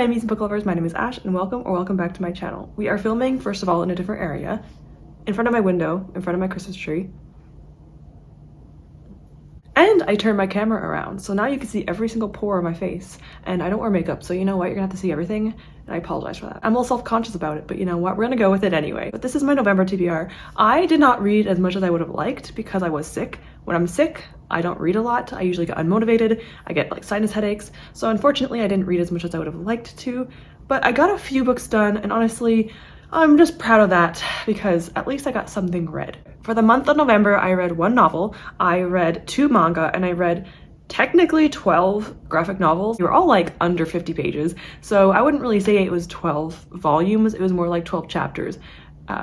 Hi, Amies and book lovers, my name is Ash and welcome back to my channel. We are filming, first of all, in a different area, in front of my window, in front of my Christmas tree. And I turned my camera around, so now you can see every single pore of my face. And I don't wear makeup, so you know what, you're gonna have to see everything, and I apologize for that. I'm a little self-conscious about it, but you know what, we're gonna go with it anyway. But this is my November TBR. I did not read as much as I would have liked because I was sick. When I'm sick, I don't read a lot. I usually get unmotivated. I get like sinus headaches. So unfortunately, I didn't read as much as I would have liked to, but I got a few books done, and honestly, I'm just proud of that because at least I got something read. For the month of November, I read one novel, I read 2 manga, and I read technically 12 graphic novels. They were all like under 50 pages, so I wouldn't really say it was 12 volumes, it was more like 12 chapters.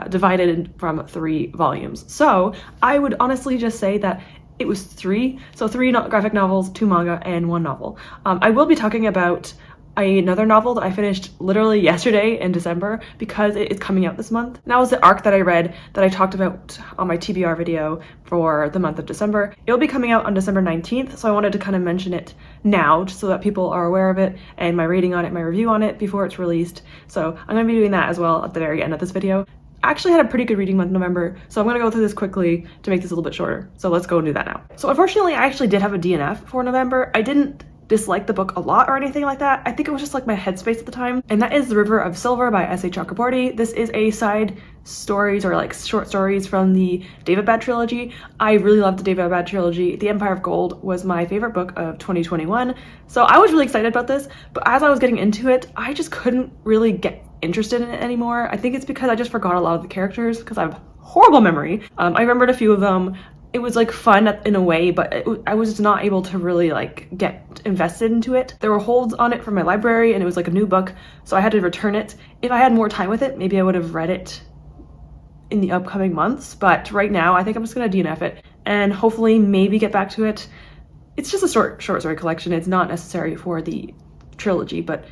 Divided from 3 volumes. So I would honestly just say that it was 3. So 3 graphic novels, 2 manga, and 1 novel. I will be talking about another novel that I finished literally yesterday in December because it is coming out this month. And that was the arc that I read that I talked about on my TBR video for the month of December. It will be coming out on December 19th, so I wanted to kind of mention it now just so that people are aware of it and my rating on it, my review on it before it's released. So I'm going to be doing that as well at the very end of this video. I actually had a pretty good reading month in November, so I'm gonna go through this quickly to make this a little bit shorter. So let's go and do that now. So unfortunately, I actually did have a DNF for November. I didn't dislike the book a lot or anything like that. I think it was just like my headspace at the time. And that is The River of Silver by S.A. Chakraborty. This is a side stories or like short stories from the David Bad trilogy. I really loved the David Bad trilogy. The Empire of Gold was my favorite book of 2021. So I was really excited about this, but as I was getting into it, I just couldn't really get interested in it anymore. I think it's because I just forgot a lot of the characters because I have horrible memory. I remembered a few of them. It was like fun in a way, but I was just not able to really like get invested into it. There were holds on it from my library and it was like a new book, so I had to return it. If I had more time with it, maybe I would have read it in the upcoming months, but right now I think I'm just gonna DNF it and hopefully maybe get back to it. It's just a short story collection. It's not necessary for the trilogy, but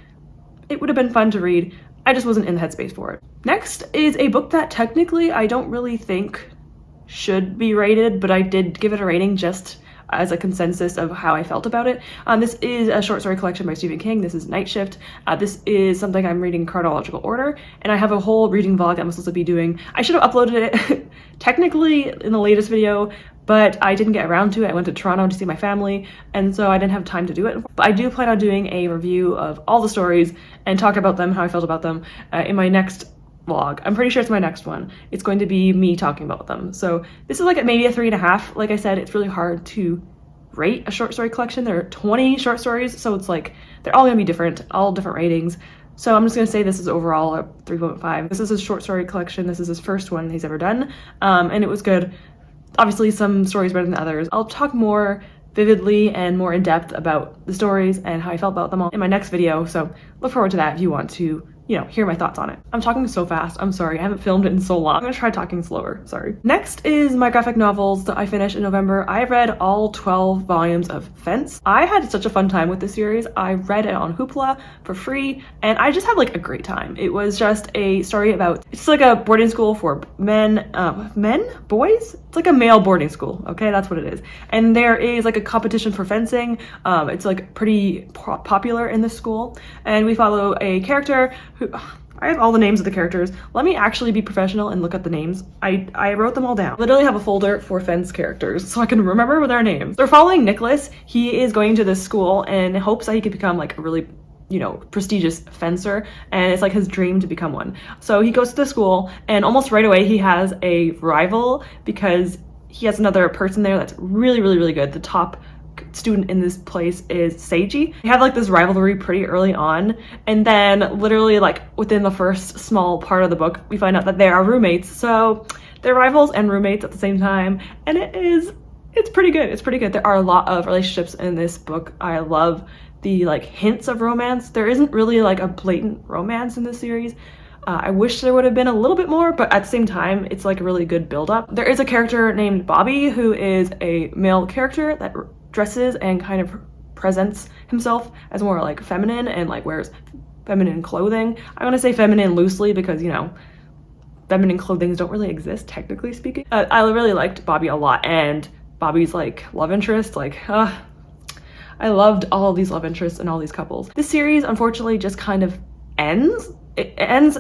it would have been fun to read. I just wasn't in the headspace for it. Next is a book that technically I don't really think should be rated, but I did give it a rating just as a consensus of how I felt about it. This is a short story collection by Stephen King. This is Night Shift. This is something I'm reading in chronological order, and I have a whole reading vlog I'm supposed to be doing. I should have uploaded it technically in the latest video, but I didn't get around to it. I went to Toronto to see my family, and so I didn't have time to do it. But I do plan on doing a review of all the stories and talk about them, how I felt about them, in my next vlog. I'm pretty sure it's my next one. It's going to be me talking about them. So this is like maybe a 3.5. Like I said, it's really hard to rate a short story collection. There are 20 short stories, so it's like they're all gonna be different, all different ratings. So I'm just gonna say this is overall a 3.5. This is his short story collection. This is his first one he's ever done, and it was good. Obviously some stories better than others. I'll talk more vividly and more in depth about the stories and how I felt about them all in my next video, so look forward to that if you want to, you know, hear my thoughts on it. I'm talking so fast, I'm sorry, I haven't filmed it in so long. I'm gonna try talking slower, sorry. Next is my graphic novels that I finished in November. I read all 12 volumes of Fence. I had such a fun time with this series. I read it on Hoopla for free, and I just had like a great time. It was just a story about, it's like a boarding school for boys? It's like a male boarding school, okay, that's what it is. And there is like a competition for fencing. It's like pretty popular in this school, and we follow a character who, I have all the names of the characters. Let me actually be professional and look at the names. I wrote them all down. Literally have a folder for Fence characters so I can remember their names. They're following Nicholas. He is going to this school in hopes that he could become like a really, you know, prestigious fencer, and it's like his dream to become one. So he goes to the school, and almost right away he has a rival because he has another person there that's really good. The top student in this place is Seiji. They have like this rivalry pretty early on, and then literally like within the first small part of the book we find out that they are roommates, so they're rivals and roommates at the same time, and it's pretty good. It's pretty good. There are a lot of relationships in this book. I love the like hints of romance. There isn't really like a blatant romance in this series. I wish there would have been a little bit more, but at the same time, it's like a really good build-up. There is a character named Bobby who is a male character that dresses and kind of presents himself as more like feminine and like wears feminine clothing. I want to say feminine loosely because, you know, feminine clothings don't really exist, technically speaking. I really liked Bobby a lot, and Bobby's like love interest, like, I loved all of these love interests and all these couples. This series unfortunately just kind of ends. It ends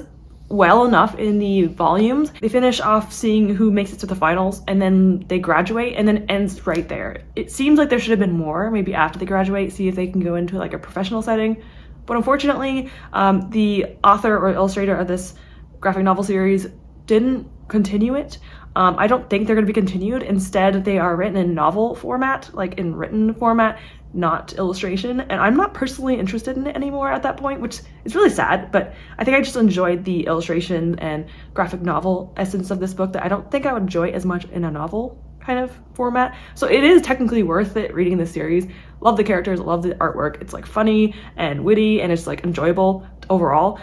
well enough in the volumes. They finish off seeing who makes it to the finals, and then they graduate, and then it ends right there. It seems like there should have been more, maybe after they graduate, see if they can go into like a professional setting. But unfortunately, the author or illustrator of this graphic novel series didn't continue it. I don't think they're going to be continued. Instead, they are written in novel format, like in written format, not illustration. And I'm not personally interested in it anymore at that point, which is really sad, but I think I just enjoyed the illustration and graphic novel essence of this book that I don't think I would enjoy as much in a novel kind of format. So it is technically worth it reading this series. Love the characters, love the artwork. It's like funny and witty, and it's like enjoyable overall.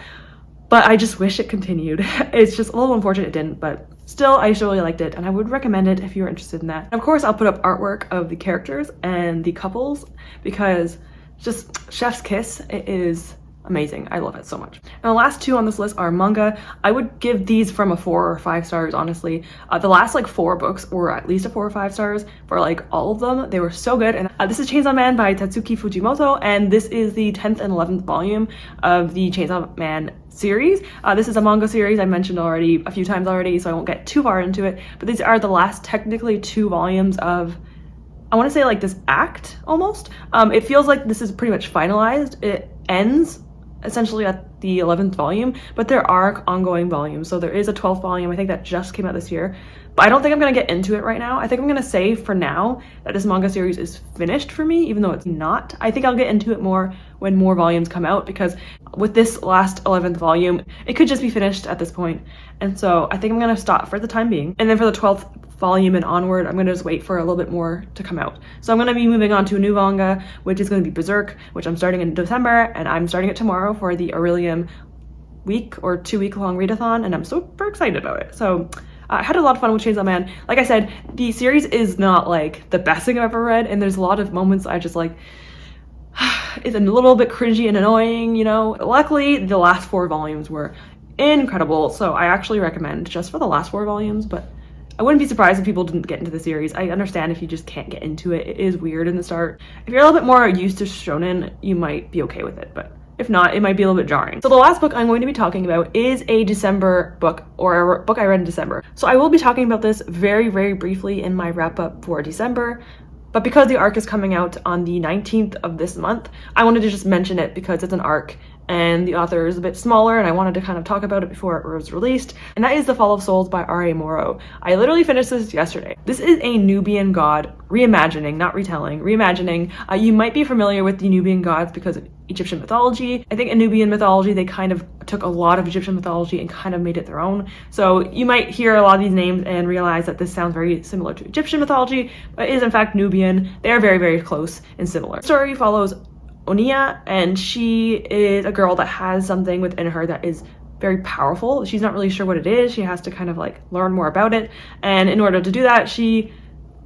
But I just wish it continued. It's just a little unfortunate it didn't, but still, I just really liked it, and I would recommend it if you're interested in that. And of course, I'll put up artwork of the characters and the couples because just chef's kiss. It is amazing. I love it so much. And the last two on this list are manga. I would give these from a 4 or 5 stars, honestly. The last like 4 books were at least a 4 or 5 stars for like all of them. They were so good. And this is Chainsaw Man by Tatsuki Fujimoto, and this is the 10th and 11th volume of the Chainsaw Man series. This is a manga series I mentioned already a few times already, so I won't get too far into it, but these are the last technically 2 volumes of, I want to say like this act almost. It feels like this is pretty much finalized. It ends essentially at the 11th volume, but there are ongoing volumes. So there is a 12th volume, I think that just came out this year, but I don't think I'm going to get into it right now. I think I'm going to say for now that this manga series is finished for me, even though it's not. I think I'll get into it more when more volumes come out, because with this last 11th volume, it could just be finished at this point. And so I think I'm going to stop for the time being. And then for the 12th volume and onward, I'm going to just wait for a little bit more to come out. So I'm going to be moving on to a new manga, which is going to be Berserk, which I'm starting in December, and I'm starting it tomorrow for the Aurelium week or 2-week long readathon, and I'm super excited about it. So I had a lot of fun with Chainsaw Man. Like I said, the series is not like the best thing I've ever read, and there's a lot of moments I just like, it's a little bit cringy and annoying, you know. Luckily, the last 4 volumes were incredible, so I actually recommend just for the last 4 volumes, but I wouldn't be surprised if people didn't get into the series. I understand if you just can't get into it. It is weird in the start. If you're a little bit more used to shonen, you might be okay with it, but if not, it might be a little bit jarring. So the last book I'm going to be talking about is a December book, or a book I read in December. So I will be talking about this very, very briefly in my wrap up for December. But because the arc is coming out on the 19th of this month, I wanted to just mention it because it's an arc and the author is a bit smaller, and I wanted to kind of talk about it before it was released. And that is The Fall of Souls by R.A. Morrow. I literally finished this yesterday. This is a Nubian god reimagining, not retelling, reimagining. You might be familiar with the Nubian gods because of Egyptian mythology. I think in Nubian mythology, they kind of took a lot of Egyptian mythology and kind of made it their own. So you might hear a lot of these names and realize that this sounds very similar to Egyptian mythology, but it is in fact Nubian. They are very, very close and similar. The story follows Onia, and she is a girl that has something within her that is very powerful. She's not really sure what it is. She has to kind of like learn more about it. And in order to do that, she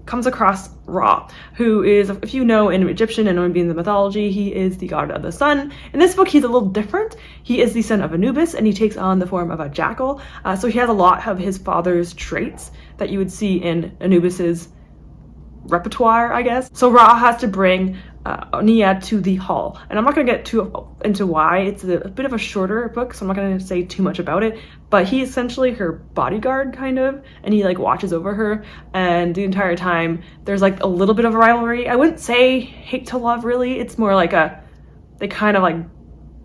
comes across Ra, who is, if you know in Egyptian and Nubian the mythology, he is the god of the sun. In this book, he's a little different. He is the son of Anubis, and he takes on the form of a jackal. So he has a lot of his father's traits that you would see in Anubis's repertoire, I guess. So Ra has to bring Onia to the hall, and I'm not going to get too into why. It's a bit of a shorter book, so I'm not going to say too much about it, but he's essentially her bodyguard kind of, and he like watches over her, and the entire time there's like a little bit of a rivalry. I wouldn't say hate to love really, it's more like they kind of like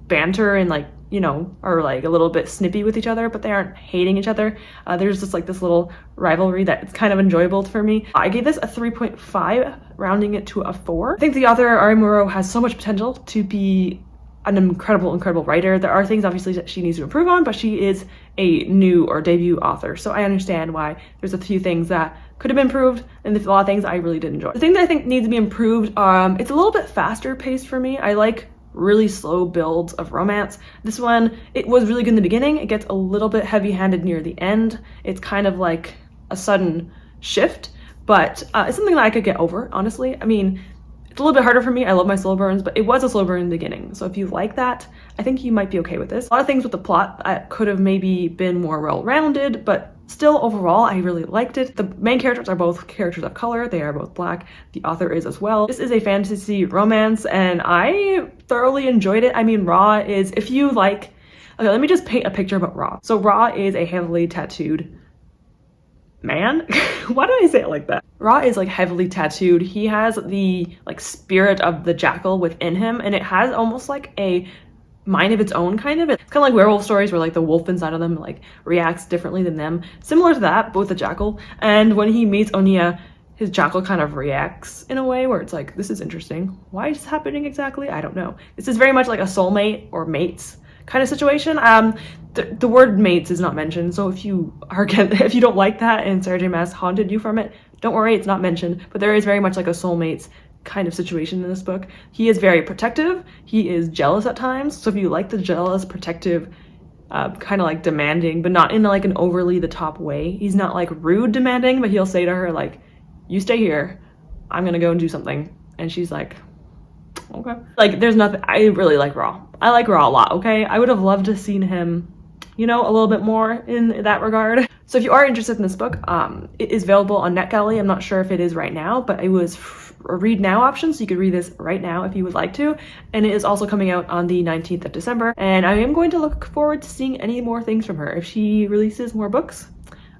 banter and like, you know, are like a little bit snippy with each other, but they aren't hating each other. There's just like this little rivalry that's kind of enjoyable for me. I gave this a 3.5, rounding it to a 4. I think the author, R.A. Morrow, has so much potential to be an incredible writer. There are things obviously that she needs to improve on, but she is a new or debut author. So I understand why there's a few things that could have been improved, and a lot of things I really did enjoy. The thing that I think needs to be improved, it's a little bit faster paced for me. I like really slow builds of romance. This one, it was really good in the beginning. It gets a little bit heavy-handed near the end. It's kind of like a sudden shift, but it's something that I could get over, honestly. I mean, it's a little bit harder for me. I love my slow burns, but it was a slow burn in the beginning. So if you like that, I think you might be okay with this. A lot of things with the plot could have maybe been more well-rounded, but Still, overall, I really liked it. The main characters are both characters of color. They are both Black. The author is as well. This is a fantasy romance, and I thoroughly enjoyed it. I mean, Ra is, if you like, okay, let me just paint a picture about Ra. So Ra is a heavily tattooed man. Why did I say it like that? Ra is like heavily tattooed. He has the like spirit of the jackal within him, and it has almost like a mind of its own, kind of. It's kind of like werewolf stories where like the wolf inside of them like reacts differently than them. Similar to that, but with a jackal. And when he meets Onya, his jackal kind of reacts in a way where it's like, this is interesting. Why is this happening exactly? I don't know. This is very much like a soulmate or mates kind of situation. The word mates is not mentioned, so if you don't like that and Sarah J Maas haunted you from it, don't worry, it's not mentioned. But there is very much like a soulmates kind of situation in this book. He is very protective. He is jealous at times. So if you like the jealous, protective, kind of like demanding, but not in like an overly the top way. He's not like rude demanding, but he'll say to her like, you stay here, I'm gonna go and do something. And she's like, okay. Like there's nothing, I really like Ra. I like Ra a lot, okay? I would have loved to have seen him, you know, a little bit more in that regard. So if you are interested in this book, it is available on NetGalley. I'm not sure if it is right now, but it was a read now option, so you could read this right now if you would like to. And it is also coming out on the 19th of December. And I am going to look forward to seeing any more things from her. If she releases more books,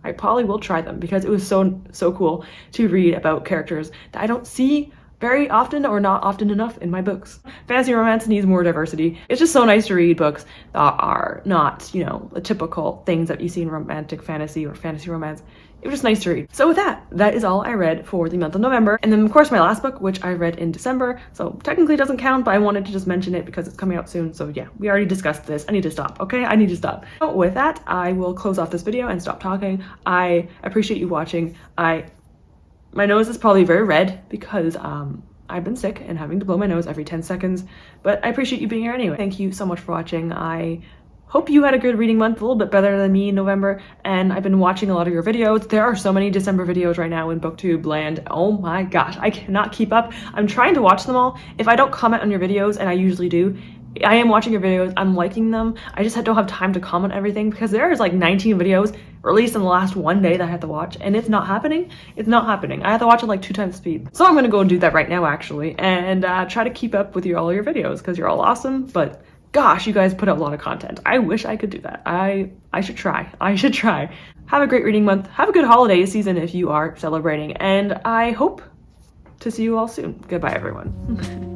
I probably will try them because it was so cool to read about characters that I don't see very often or not often enough in my books. Fantasy romance needs more diversity. It's just so nice to read books that are not, you know, the typical things that you see in romantic fantasy or fantasy romance. It was just nice to read. So with that is all I read for the month of November. And then of course my last book, which I read in December, so technically doesn't count, but I wanted to just mention it because it's coming out soon. So yeah, we already discussed this. I need to stop, okay? I need to stop. So with that, I will close off this video and stop talking. I appreciate you watching. My nose is probably very red because I've been sick and having to blow my nose every 10 seconds, but I appreciate you being here anyway. Thank you so much for watching. I hope you had a good reading month, a little bit better than me in November, and I've been watching a lot of your videos. There are so many December videos right now in BookTube land. Oh my gosh, I cannot keep up. I'm trying to watch them all. If I don't comment on your videos, and I usually do, I am watching your videos, I'm liking them. I just don't have time to comment on everything because there's like 19 videos released in the last one day that I have to watch, and it's not happening. It's not happening. I have to watch it like 2 times speed. So I'm gonna go and do that right now actually, and try to keep up with all your videos because you're all awesome, but gosh, you guys put out a lot of content. I wish I could do that. I should try. I should try. Have a great reading month. Have a good holiday season if you are celebrating, and I hope to see you all soon. Goodbye, everyone.